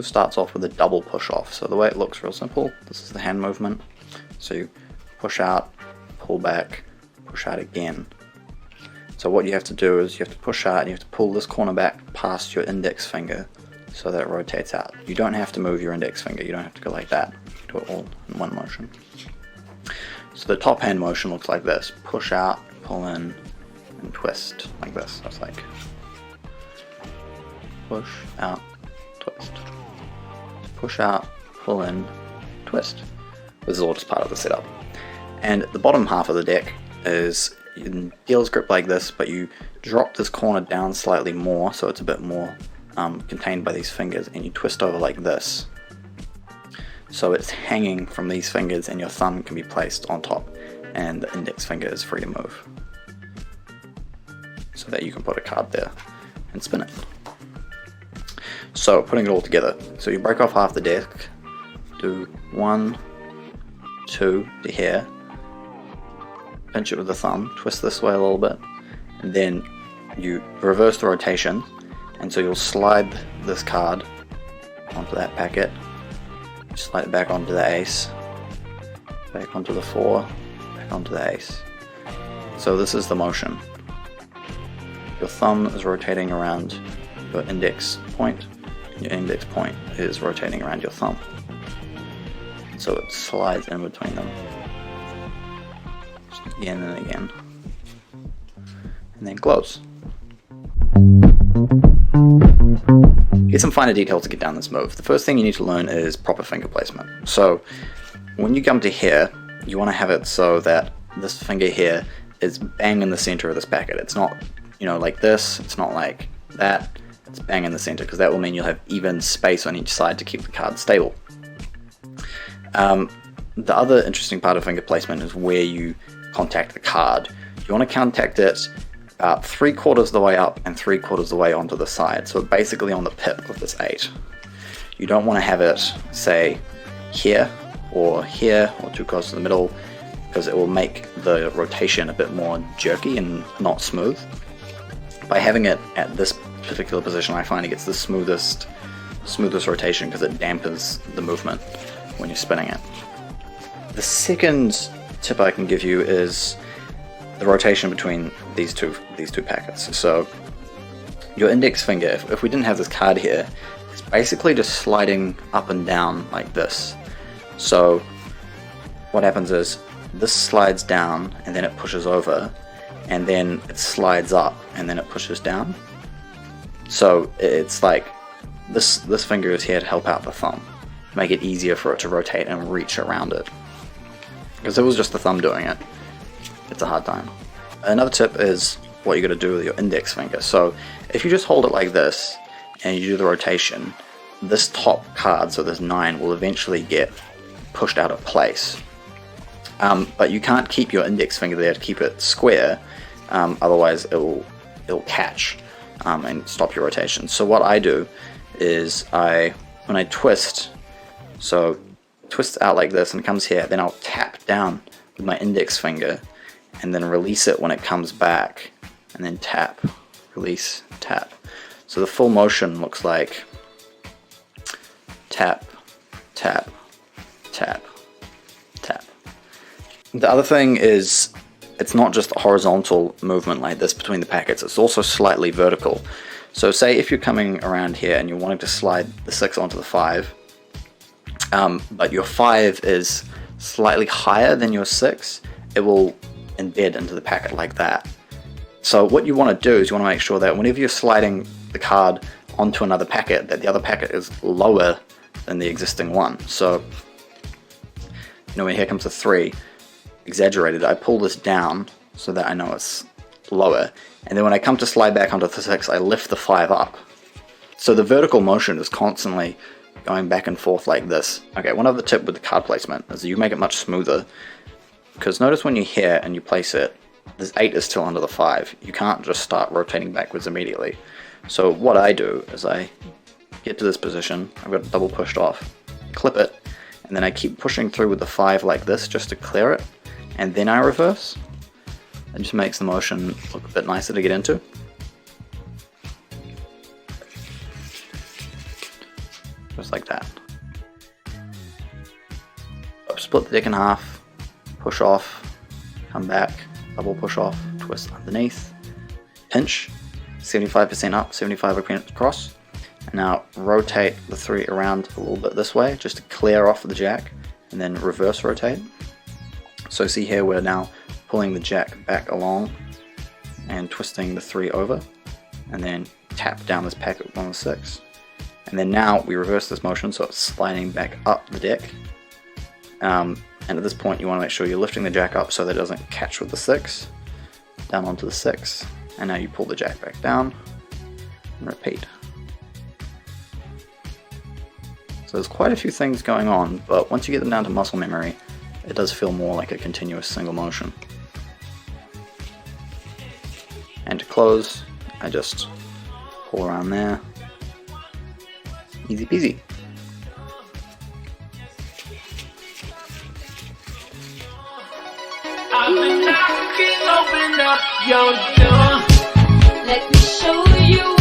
starts off with a double push off. So the way it looks real simple, this is the hand movement. So you push out, pull back, push out again. So what you have to do is you have to push out and you have to pull this corner back past your index finger so that it rotates out. You don't have to move your index finger, you don't have to go like that. Do it all in one motion. So the top hand motion looks like this. Push out, pull in, and twist like this. So it's like push out, twist. Push out, pull in, twist. This is all just part of the setup. And the bottom half of the deck is in dealer's grip like this, but you drop this corner down slightly more so it's a bit more contained by these fingers, and you twist over like this. So it's hanging from these fingers and your thumb can be placed on top and the index finger is free to move. So that you can put a card there and spin it. So putting it all together, so you break off half the deck, do 1, 2 to here, pinch it with the thumb, twist this way a little bit, and then you reverse the rotation, and so you'll slide this card onto that packet, slide it back onto the ace, back onto the 4, back onto the ace. So this is the motion. Your thumb is rotating around your index point, and your index point is rotating around your thumb. So it slides in between them. Just again and again. And then glows. Get some finer detail to get down this move. The first thing you need to learn is proper finger placement. So when you come to here, you want to have it so that this finger here is bang in the center of this packet. It's not, like this, it's not like that, it's bang in the center, because that will mean you'll have even space on each side to keep the card stable. The other interesting part of finger placement is where you contact the card. You want to contact it about 3/4 of the way up and 3/4 of the way onto the side, so basically on the pip of this 8. You don't want to have it, say, here or too close to the middle, because it will make the rotation a bit more jerky and not smooth. By having it at this particular position, I find it gets the smoothest rotation because it dampens the movement when you're spinning it. The second tip I can give you is the rotation between these two packets. So your index finger, if we didn't have this card here, it's basically just sliding up and down like this. So what happens is this slides down and then it pushes over, and then it slides up and then it pushes down. So it's like this finger is here to help out the thumb, make it easier for it to rotate and reach around it. Because if it was just the thumb doing it, it's a hard time. Another tip is what you got to do with your index finger. So if you just hold it like this and you do the rotation, this top card, so this 9, will eventually get pushed out of place. But you can't keep your index finger there to keep it square, otherwise it'll catch and stop your rotation. So what I do is when I twist, so twist out like this and it comes here, then I'll tap down with my index finger and then release it when it comes back, and then tap, release, tap. So the full motion looks like tap, tap, tap, tap. The other thing is, it's not just a horizontal movement like this between the packets, it's also slightly vertical. So say if you're coming around here and you're wanting to slide the 6 onto the 5, but your 5 is slightly higher than your 6, it will embed into the packet like that. So what you want to do is you want to make sure that whenever you're sliding the card onto another packet, that the other packet is lower than the existing one. So when here comes the 3, exaggerated, I pull this down so that I know it's lower, and then when I come to slide back onto the 6, I lift the 5 up. So the vertical motion is constantly going back and forth like this. Okay, one other tip with the card placement is you make it much smoother, because notice when you're here and you place it, this 8 is still under the 5. You can't just start rotating backwards immediately. So what I do is I get to this position, I've got it double pushed off, clip it, and then I keep pushing through with the 5 like this just to clear it, and then I reverse. It just makes the motion look a bit nicer to get into. just like that. Split the deck in half, push off, come back, double push off, twist underneath, pinch, 75% up, 75% across, and now rotate the 3 around a little bit this way just to clear off the jack, and then reverse rotate. So see here we're now pulling the jack back along and twisting the 3 over, and then tap down this packet on the 6. And then now we reverse this motion so it's sliding back up the deck. And at this point you want to make sure you're lifting the jack up so that it doesn't catch with the 6, down onto the 6, and now you pull the jack back down and repeat. So there's quite a few things going on, but once you get them down to muscle memory, it does feel more like a continuous single motion. And to close, I just pull around there. Easy peasy. I've been knocking, open up your door. Let me show you